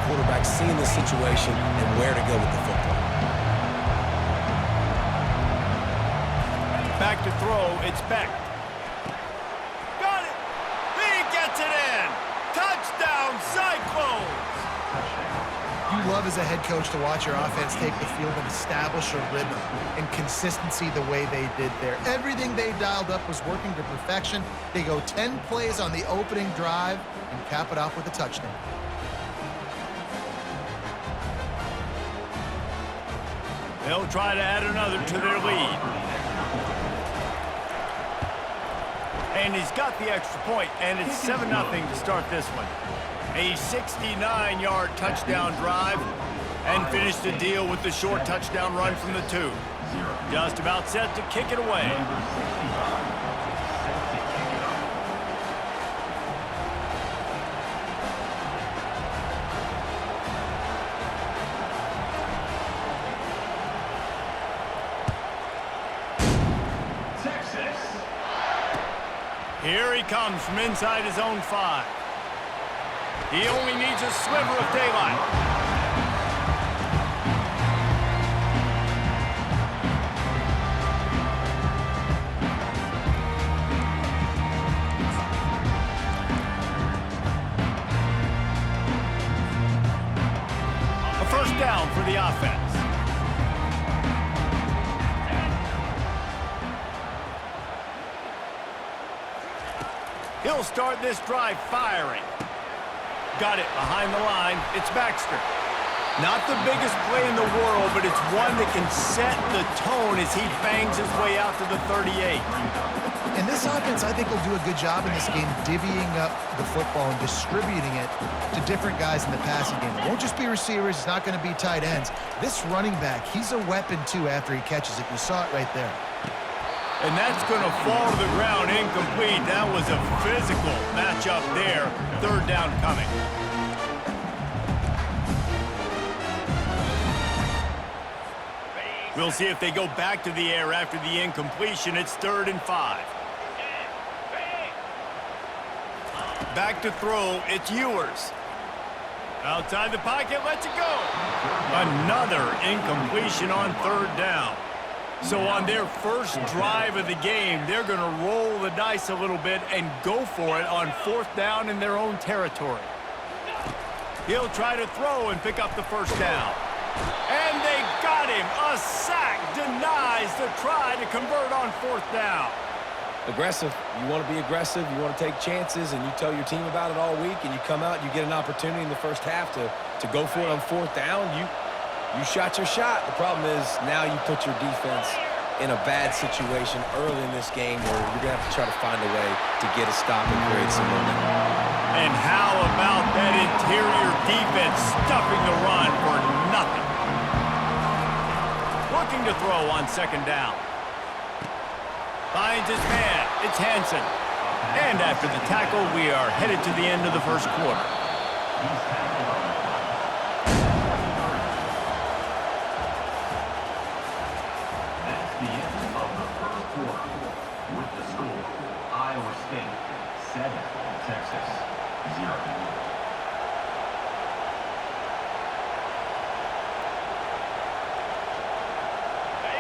quarterback seeing the situation and where to go with the football. Back to throw, it's Beck. Got it! He gets it in! Touchdown, Cyclones! You love as a head coach to watch your offense take the field and establish a rhythm and consistency the way they did there. Everything they dialed up was working to perfection. They go 10 plays on the opening drive and cap it off with a touchdown. They'll try to add another to their lead. And he's got the extra point, and it's 7-0 to start this one. A 69-yard touchdown drive, and finished the deal with the short touchdown run from the 2. Just about set to kick it away. Here he comes from inside his own 5. He only needs a sliver of daylight. A first down for the offense. He'll start this drive firing. Got it behind the line. It's Baxter. Not the biggest play in the world, but it's one that can set the tone as he bangs his way out to the 38. And this offense, I think, will do a good job in this game divvying up the football and distributing it to different guys in the passing game. It won't just be receivers. It's not going to be tight ends. This running back, he's a weapon, too, after he catches it. You saw it right there. And that's going to fall to the ground incomplete. That was a physical matchup there. Third down coming. We'll see if they go back to the air after the incompletion. It's 3rd and 5. Back to throw. It's Ewers. Outside the pocket, lets it go. Another incompletion on 3rd down. So on their first drive of the game, they're going to roll the dice a little bit and go for it on 4th down in their own territory. He'll try to throw and pick up the first down. And they got him. A sack denies the try to convert on 4th down. Aggressive. You want to be aggressive. You want to take chances, and you tell your team about it all week, and you come out, you get an opportunity in the first half to go for it on 4th down. You shot your shot. The problem is now you put your defense in a bad situation early in this game where you're going to have to try to find a way to get a stop and create some momentum. And how about that interior defense stuffing the run for nothing? Looking to throw on 2nd down. Finds his man. It's Hansen. And after the tackle, we are headed to the end of the first quarter.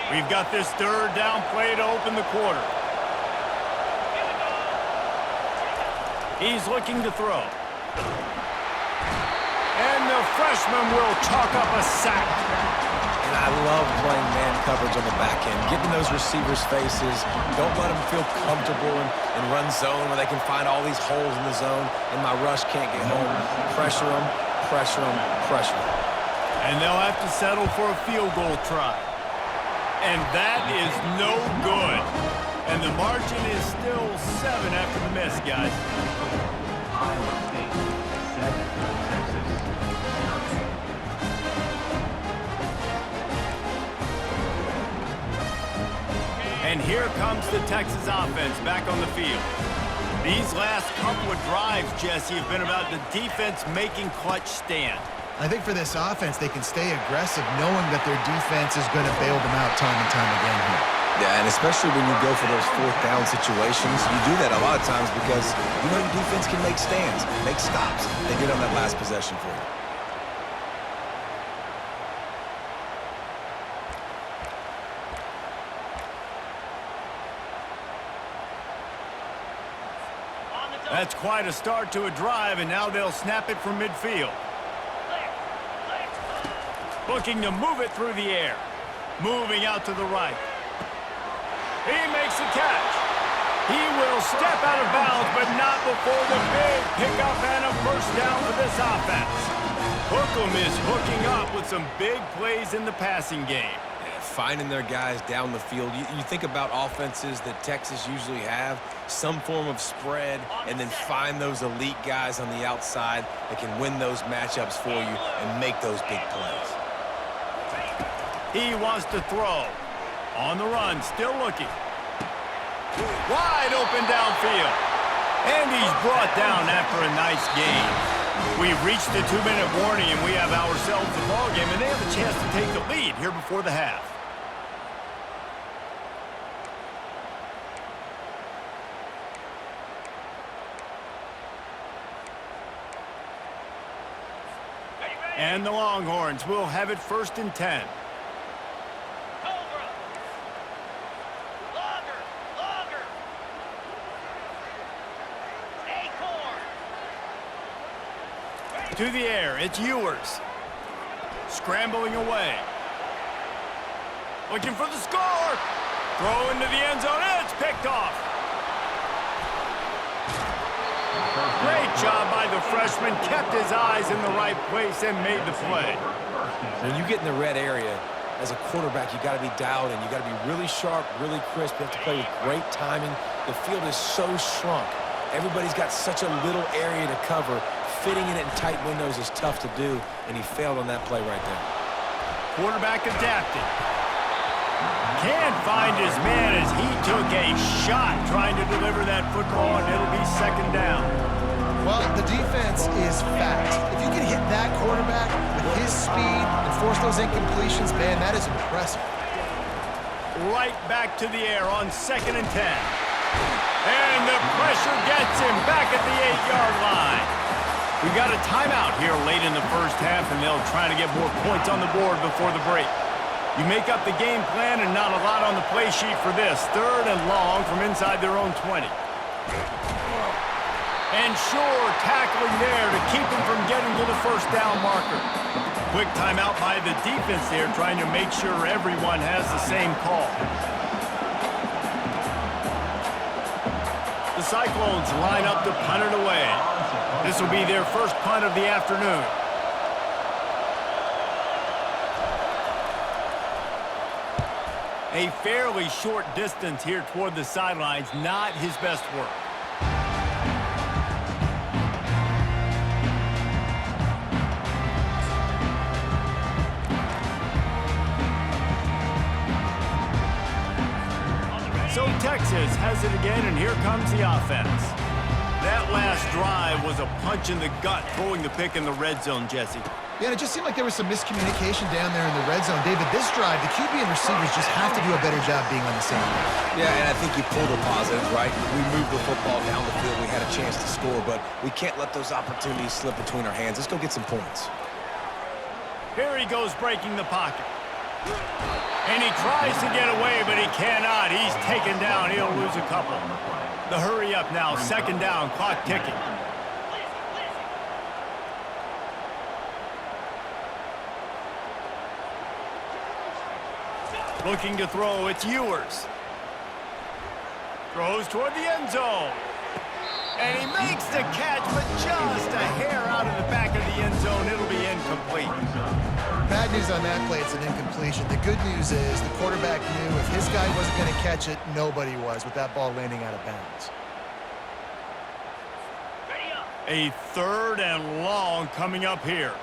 We've got this 3rd down play to open the quarter. He's looking to throw. And the freshman will chalk up a sack. And I love playing man coverage on the back end, getting those receivers' faces. Don't let them feel comfortable and run zone where they can find all these holes in the zone and my rush can't get home. Pressure them, pressure them, pressure them. And they'll have to settle for a field goal try. And that is no good. And the margin is still 7 after the miss, guys. And here comes the Texas offense back on the field. These last couple of drives, Jesse, have been about the defense making clutch stand. I think for this offense, they can stay aggressive knowing that their defense is going to bail them out time and time again here. Yeah, and especially when you go for those 4th down situations, you do that a lot of times because you know your defense can make stands, make stops. They did on that last possession for you. That's quite a start to a drive, and now they'll snap it from midfield. Looking to move it through the air. Moving out to the right. He makes the catch. He will step out of bounds, but not before the big pickup and a first down for this offense. Hookem is hooking up with some big plays in the passing game. Yeah, finding their guys down the field. You think about offenses that Texas usually have, some form of spread, and then find those elite guys on the outside that can win those matchups for you and make those big plays. He wants to throw. On the run, still looking. Wide open downfield. And he's brought down after a nice gain. We've reached the 2-minute warning, and we have ourselves the ball game, and they have a chance to take the lead here before the half. And the Longhorns will have it 1st and 10. To the air, it's Ewers. Scrambling away. Looking for the score. Throw into the end zone, and it's picked off. Great job by the freshman. Kept his eyes in the right place and made the play. When you get in the red area, as a quarterback, you got to be dialed in. You got to be really sharp, really crisp. You have to play with great timing. The field is so shrunk. Everybody's got such a little area to cover. Fitting in it in tight windows is tough to do, and he failed on that play right there. Quarterback adapted. Can't find his man as he took a shot trying to deliver that football, and it'll be 2nd down. Well, the defense is fast. If you can hit that quarterback with his speed and force those incompletions, man, that is impressive. Right back to the air on 2nd and 10. And the pressure gets him back at the 8-yard line. We've got a timeout here late in the first half, and they'll try to get more points on the board before the break. You make up the game plan and not a lot on the play sheet for this. 3rd and long from inside their own 20. And sure, tackling there to keep him from getting to the first down marker. Quick timeout by the defense there, trying to make sure everyone has the same call. The Cyclones line up to punt it away. This will be their first punt of the afternoon. A fairly short distance here toward the sidelines, not his best work. So Texas has it again, and here comes the offense. That last drive was a punch in the gut, throwing the pick in the red zone, Jesse. Yeah, and it just seemed like there was some miscommunication down there in the red zone. David, this drive, the QB and receivers just have to do a better job being on the same page. Yeah, and I think you pulled a positive, right? We moved the football down the field. We had a chance to score, but we can't let those opportunities slip between our hands. Let's go get some points. Here he goes breaking the pocket. And he tries to get away, but he cannot. He's taken down. He'll lose a couple. The hurry up now, 2nd down, clock ticking. Looking to throw, it's Ewers. Throws toward the end zone. And he makes the catch, but just a hair out of the back of the end zone. It'll be incomplete. Bad news on that play, it's an incompletion. The good news is the quarterback knew if his guy wasn't going to catch it, nobody was with that ball landing out of bounds. A 3rd and long coming up here.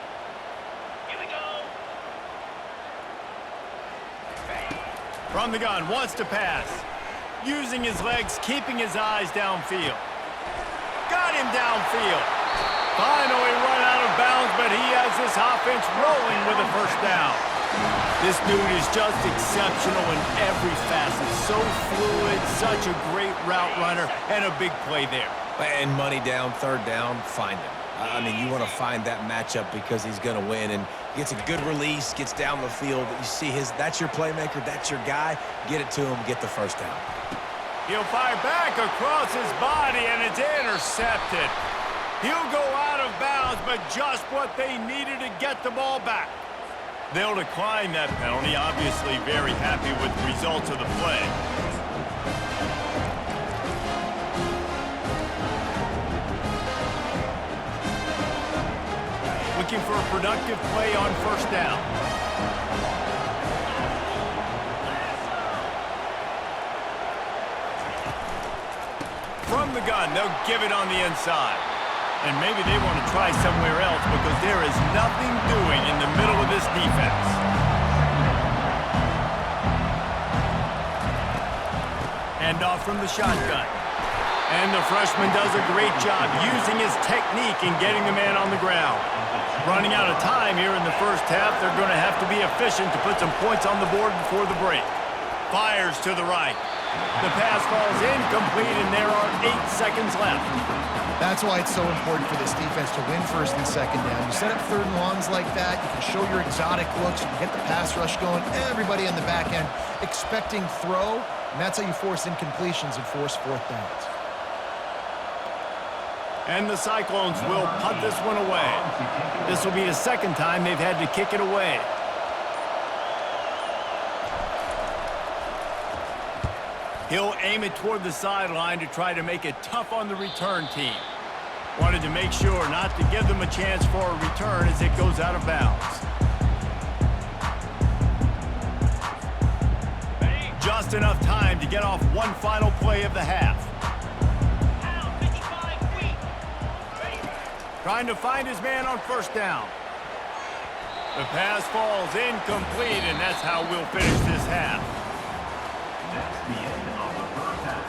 Here we go. From the gun, wants to pass. Using his legs, keeping his eyes downfield. Got him downfield. Finally run out of bounds, but he has this offense rolling with a first down. This dude is just exceptional in every facet. So fluid, such a great route runner, and a big play there. And money down, 3rd down, find him. I mean, you want to find that matchup because he's going to win, and gets a good release, gets down the field. You see that's your playmaker, that's your guy. Get it to him, get the first down. He'll fire back across his body, and it's intercepted. He'll go out of bounds, but just what they needed to get the ball back. They'll decline that penalty, obviously very happy with the results of the play. Looking for a productive play on first down. From the gun, they'll give it on the inside. And maybe they want to try somewhere else because there is nothing doing in the middle of this defense. Hand off from the shotgun. And the freshman does a great job using his technique and getting the man on the ground. Running out of time here in the first half, they're going to have to be efficient to put some points on the board before the break. Fires to the right. The pass falls incomplete, and there are 8 seconds left. That's why it's so important for this defense to win first and second down. You set up third and longs like that, you can show your exotic looks, you can get the pass rush going, everybody on the back end expecting throw, and that's how you force incompletions and force fourth downs. And the Cyclones will punt this one away. This will be the second time they've had to kick it away. He'll aim it toward the sideline to try to make it tough on the return team. Wanted to make sure not to give them a chance for a return as it goes out of bounds. Just enough time to get off one final play of the half. Trying to find his man on first down. The pass falls incomplete, and that's how we'll finish this half. That's the end of the first half.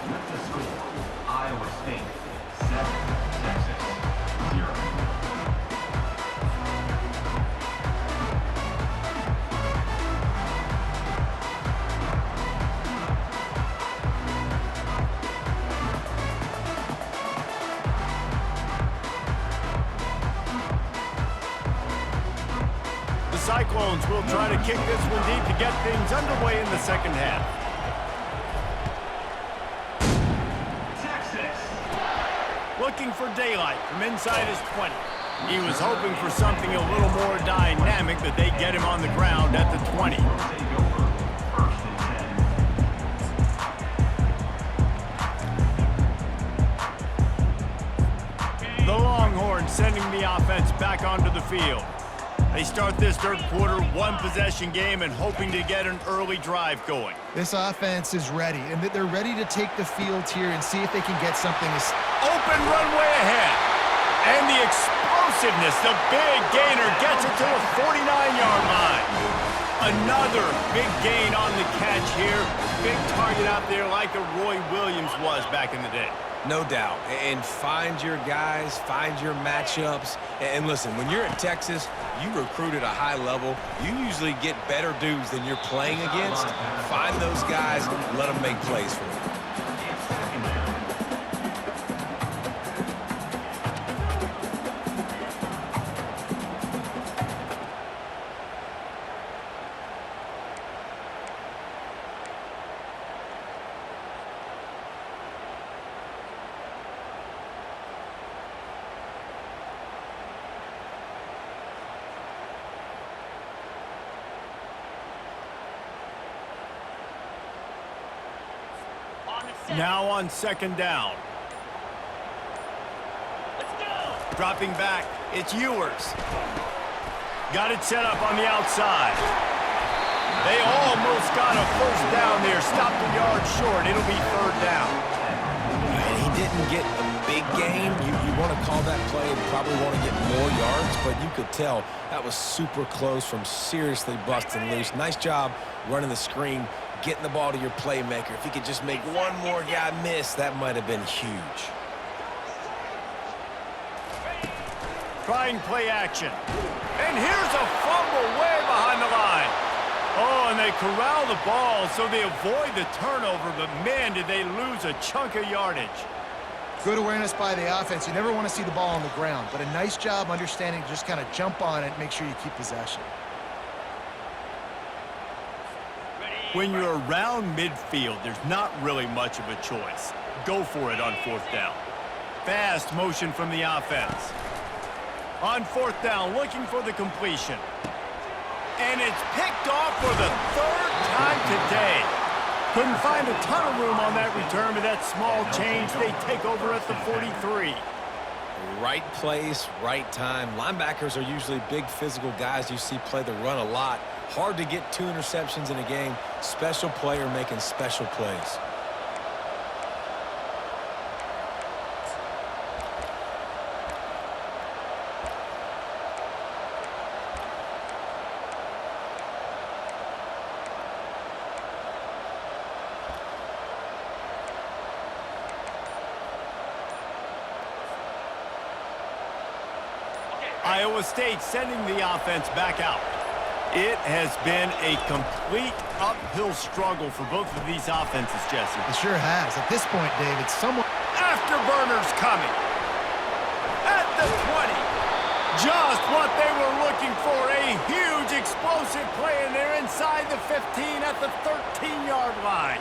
With the score, Iowa State 7, Texas 0. The Cyclones will try to kick this one deep to get things underway in the second half. Looking for daylight from inside his 20. He was hoping for something a little more dynamic, that they get him on the ground at the 20. The Longhorns sending the offense back onto the field. They start this third quarter one-possession game and hoping to get an early drive going. This offense is ready, and they're ready to take the field here and see if they can get something. Open runway ahead. And the explosiveness, the big gainer gets it to the 49-yard line. Another big gain on the catch here. Big target out there like a Roy Williams was back in the day. No doubt. And find your guys, find your matchups. And listen, when you're in Texas, you recruit at a high level. You usually get better dudes than you're playing against. Find those guys, let them make plays for you. Now on second down. Let's go. Dropping back, it's Ewers. Got it set up on the outside. They almost got a first down there. Stopped a yard short. It'll be third down. And he didn't get a big gain. You want to call that play and probably want to get more yards, but you could tell that was super close from seriously busting loose. Nice job running the screen, getting the ball to your playmaker. If he could just make one more guy miss, that might have been huge. Trying play action. And here's a fumble way behind the line. Oh, and they corral the ball so they avoid the turnover, but man, did they lose a chunk of yardage. Good awareness by the offense. You never want to see the ball on the ground, but a nice job understanding to just kind of jump on it and make sure you keep possession. Ready. When you're around midfield, there's not really much of a choice. Go for it on fourth down. Fast motion from the offense. On fourth down, looking for the completion. And it's picked off for the third time today. Couldn't find a ton of room on that return, but that small change, they take over at the 43. Right place, right time. Linebackers are usually big physical guys you see play the run a lot. Hard to get 2 interceptions in a game. Special player making special plays. Iowa State sending the offense back out. It has been a complete uphill struggle for both of these offenses, Jesse. It sure has. At this point, David, someone... Afterburners coming. At the 20. Just what they were looking for. A huge explosive play, and they're inside the 15 at the 13-yard line.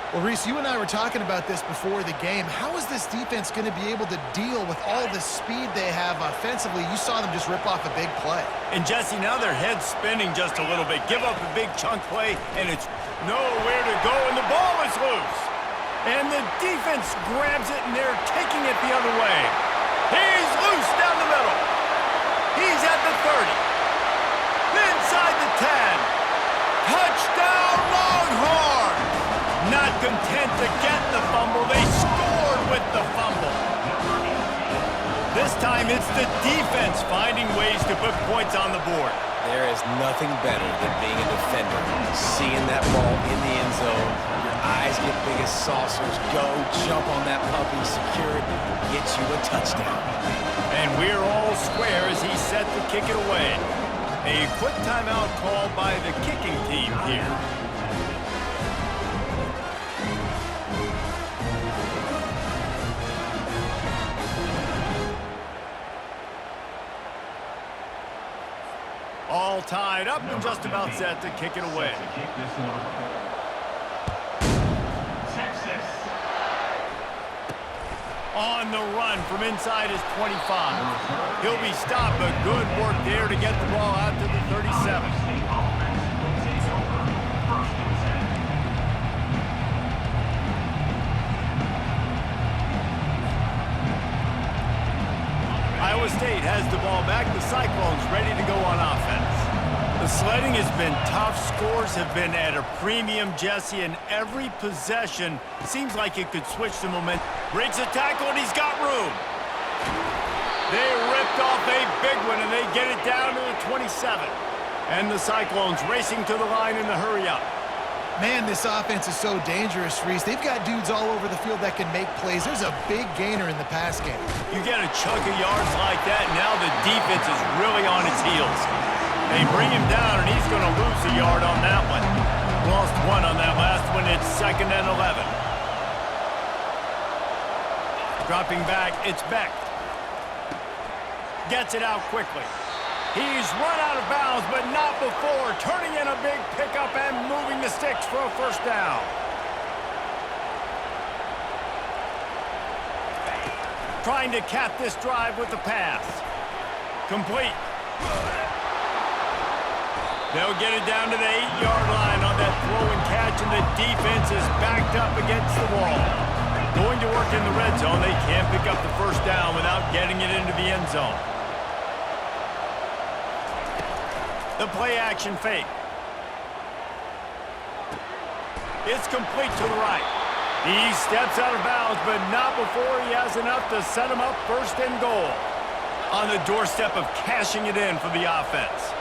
Well, Reese, you and I were talking about this before the game. How is this defense going to be able to deal with all the speed they have offensively? You saw them just rip off a big play. And, Jesse, now their head's spinning just a little bit. Give up a big chunk play, and it's nowhere to go, and the ball is loose. And the defense grabs it, and they're taking it the other way. He's loose down the middle. He's at the 30. Inside the 10. Touchdown, Longhorns! Not content to get the fumble, they scored with the fumble. This time it's the defense finding ways to put points on the board. There is nothing better than being a defender, seeing that ball in the end zone. Your eyes get big as saucers. Go, jump on that puppy, secure it, get you a touchdown. And we're all square as he's set to kick it away. A quick timeout called by the kicking team here. All tied up and just about set to kick it away. On the run from inside his 25. He'll be stopped, but good work there to get the ball out to the 37. Iowa State has the ball back. The Cyclones ready to go on offense. The sledding has been tough. Scores have been at a premium, Jesse, and every possession seems like it could switch the momentum. Breaks a tackle, and he's got room. They ripped off a big one, and they get it down to the 27. And the Cyclones racing to the line in the hurry-up. Man, this offense is so dangerous, Reese. They've got dudes all over the field that can make plays. There's a big gainer in the pass game. You get a chunk of yards like that, now the defense is really on its heels. They bring him down, and he's going to lose a yard on that one. Lost one on that last one. It's 2nd and 11. Dropping back, it's Beck. Gets it out quickly. He's run out of bounds, but not before. Turning in a big pickup and moving the sticks for a first down. Trying to cap this drive with the pass. Complete. They'll get it down to the 8-yard line on that throw and catch, and the defense is backed up against the wall. Going to work in the red zone. They can't pick up the first down without getting it into the end zone. The play-action fake. It's complete to the right. He steps out of bounds, but not before he has enough to set him up 1st and goal. On the doorstep of cashing it in for the offense.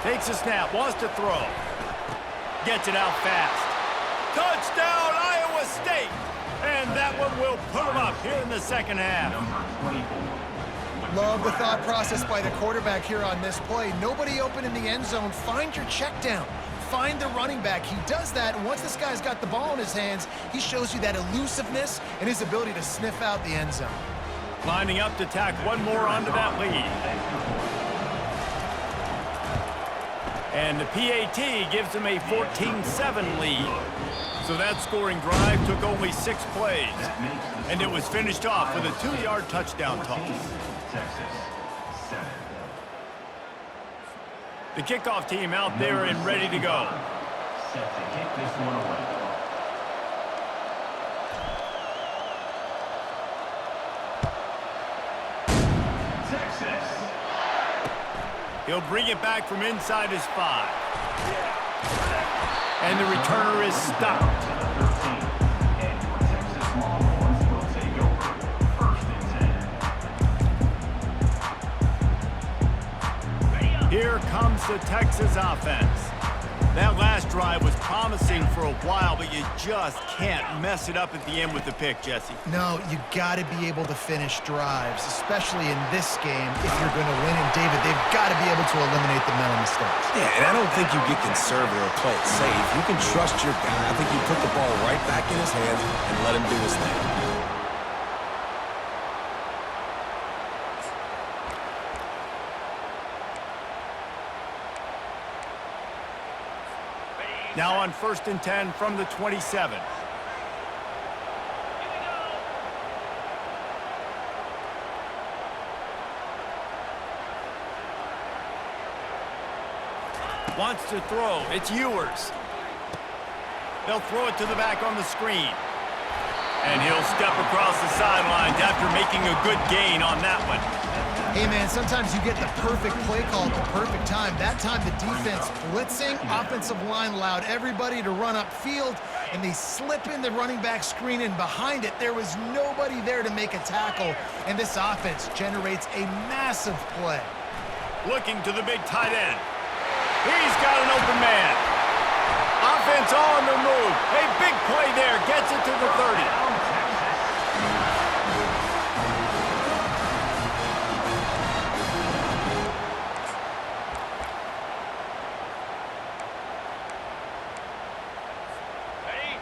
Takes a snap, wants to throw. Gets it out fast. Touchdown, Iowa State! And that one will put him up here in the second half. Love the thought process by the quarterback here on this play. Nobody open in the end zone. Find your check down. Find the running back. He does that, and once this guy's got the ball in his hands, he shows you that elusiveness and his ability to sniff out the end zone. Lining up to tack one more onto that lead. And the PAT gives them a 14-7 lead. So that scoring drive took only 6 plays. And it was finished off with a 2-yard touchdown toss. Texas, 7. The kickoff team out there and ready to go. Set to kick this one away. Texas. He'll bring it back from inside his 5. And the returner is stopped. To the 13. And your Texas Longhorns will take over. 1st and 10. Here comes the Texas offense. That last drive was promising for a while, but you just can't mess it up at the end with the pick, Jesse. No, you got to be able to finish drives, especially in this game if you're going to win. And David, they've got to be able to eliminate the mental mistakes. Yeah, and I don't think you get conservative or play it safe. You can trust your guy. I think you put the ball right back in his hands and let him do his thing. Now on 1st and 10 from the 27. Wants to throw. It's Ewers. They'll throw it to the back on the screen. And he'll step across the sidelines after making a good gain on that one. Hey, man, sometimes you get the perfect play call at the perfect time. That time, the defense blitzing, offensive line allowed everybody to run upfield, and they slip in the running back screen, and behind it, there was nobody there to make a tackle, and this offense generates a massive play. Looking to the big tight end. He's got an open man. Offense all on the move. A big play there. Gets it to the 30.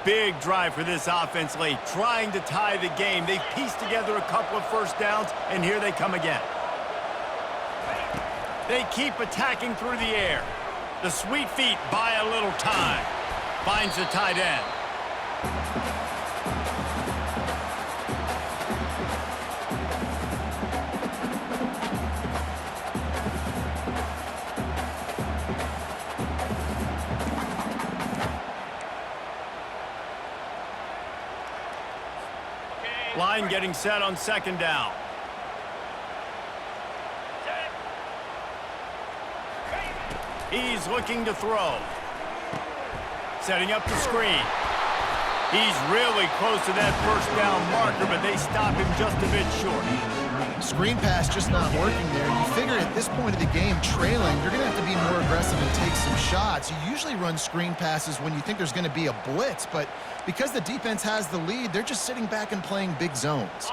Big drive for this offense late, trying to tie the game. They've pieced together a couple of first downs, and here they come again. They keep attacking through the air. The sweet feet buy a little time. Finds the tight end. Line getting set on 2nd down. He's looking to throw. Setting up the screen. He's really close to that 1st down marker, but they stop him just a bit short. Screen pass just not working there. You figure at this point of the game, trailing, you're going to have to be more aggressive and take some shots. You usually run screen passes when you think there's going to be a blitz, but because the defense has the lead, they're just sitting back and playing big zones.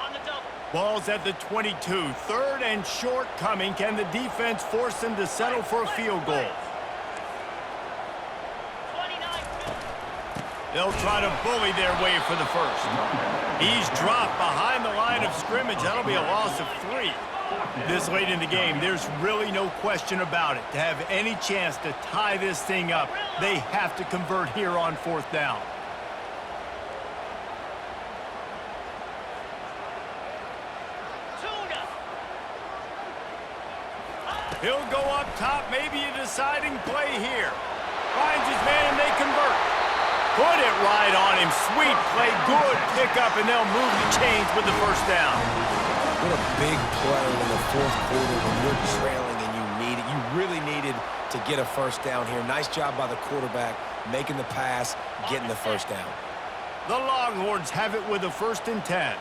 Ball's at the 22. 3rd and short coming. Can the defense force them to settle for a field goal? They'll try to bully their way for the 1st. He's dropped behind the line of scrimmage. That'll be a loss of 3. This late in the game, there's really no question about it. To have any chance to tie this thing up, they have to convert here on 4th down. He'll go up top, maybe a deciding play here. Finds his man and they convert. Put it right on him. Sweet play, good pickup, and they'll move the chains with the 1st down. What a big play in the 4th quarter when you're trailing and you really needed to get a 1st down here. Nice job by the quarterback, making the pass, getting the 1st down. The Longhorns have it with a 1st and 10.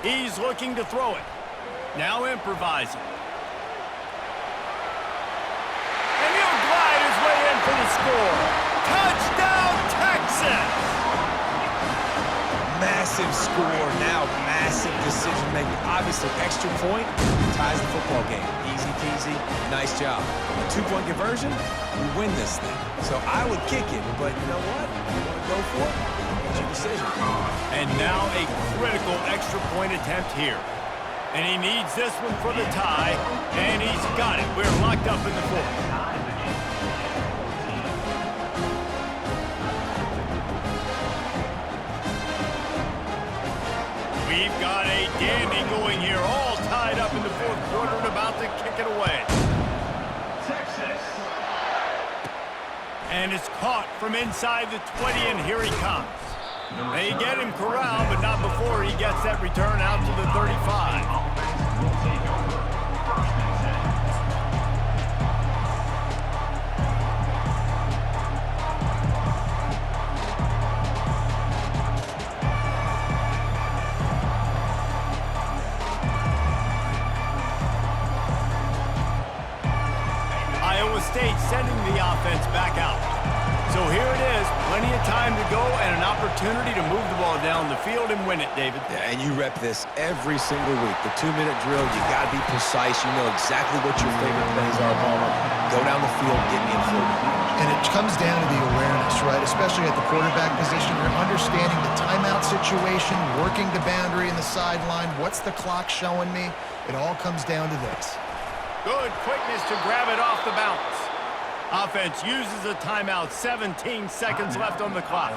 He's looking to throw it. Now improvising. And he'll glide his way in for the score. Touchdown, Texas! massive score, now massive decision-making. Obviously, extra point ties the football game. Easy peasy, nice job. A two-point conversion, we win this thing. So I would kick it, but you know what? If you want to go for it, it's your decision. And now a critical extra point attempt here. And he needs this one for the tie, and he's got it. We're locked up in the fourth. We've got a dandy going here, all tied up in the fourth quarter and about to kick it away. Texas. And it's caught from inside the 20, and here he comes. They get him corralled, but not before he gets that return out to the 35. Offense will take over. First and 10. Iowa State sending the offense back out. So here it is, plenty of time to go and an opportunity to move the ball down the field and win it, David. Yeah, and you rep this every single week. The 2-minute drill, you got to be precise. You know exactly what your favorite plays are, Palmer. Go down the field, get me in flow. And it comes down to the awareness, right? Especially at the quarterback position. You're understanding the timeout situation, working the boundary and the sideline. What's the clock showing me? It all comes down to this. Good quickness to grab it off the bounce. Offense uses a timeout, 17 seconds left on the clock.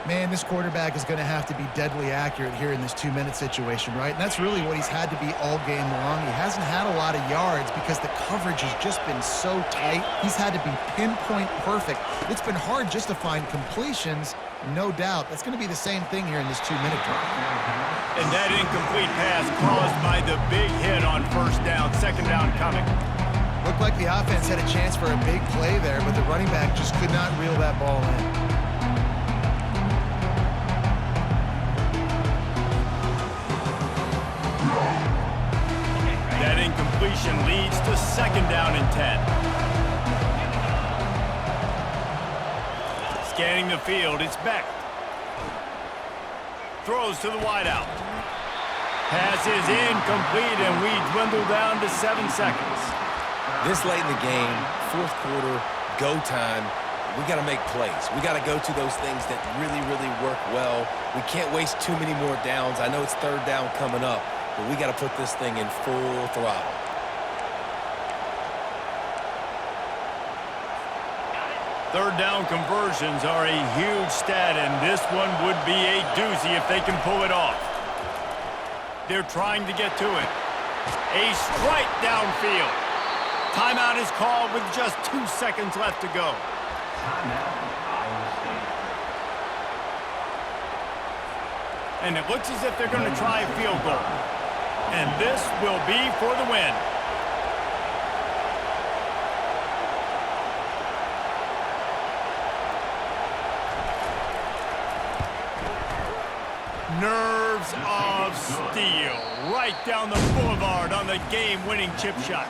Man, this quarterback is going to have to be deadly accurate here in this 2-minute situation, right? And that's really what he's had to be all game long. He hasn't had a lot of yards because the coverage has just been so tight. He's had to be pinpoint perfect. It's been hard just to find completions, no doubt. That's going to be the same thing here in this 2-minute drive. And that incomplete pass caused by the big hit on first down, second down coming. Looked like the offense had a chance for a big play there, but the running back just could not reel that ball in. That incompletion leads to second down and 10. Scanning the field, it's Beck. Throws to the wideout. Pass is incomplete, and we dwindle down to 7 seconds. This late in the game, fourth quarter, go time, we got to make plays. We got to go to those things that really, really work well. We can't waste too many more downs. I know it's third down coming up, but we got to put this thing in full throttle. Third down conversions are a huge stat, and this one would be a doozy if they can pull it off. They're trying to get to it. A strike downfield. Timeout is called with just 2 seconds left to go. Timeout, Iowa State. And it looks as if they're going to try a field goal. And this will be for the win. Nerves of steel. Right down the boulevard on the game-winning chip shot.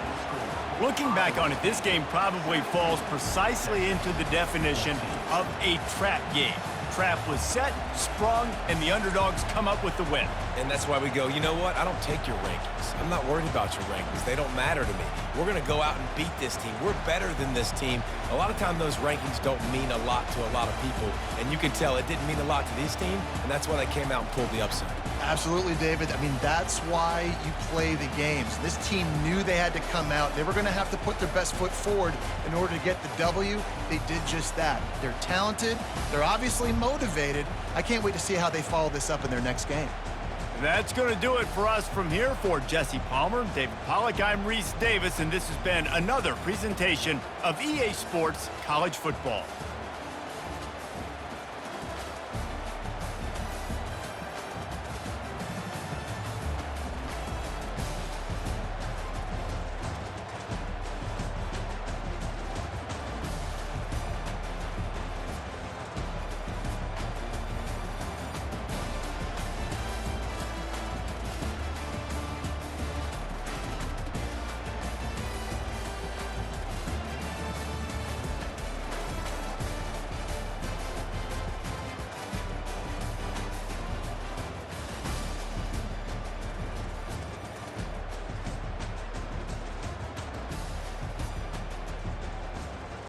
Looking back on it, this game probably falls precisely into the definition of a trap game. Trap was set, sprung, and the underdogs come up with the win. And that's why we go, you know what? I don't take your rankings. I'm not worried about your rankings. They don't matter to me. We're going to go out and beat this team. We're better than this team. A lot of time those rankings don't mean a lot to a lot of people, and you can tell it didn't mean a lot to this team, and that's why they came out and pulled the upset. Absolutely, David. I mean, that's why you play the games. This team knew they had to come out. They were going to have to put their best foot forward in order to get the W. They did just that. They're talented. They're obviously motivated. I can't wait to see how they follow this up in their next game. That's going to do it for us from here. For Jesse Palmer, David Pollack, I'm Reese Davis, and this has been another presentation of EA Sports College Football.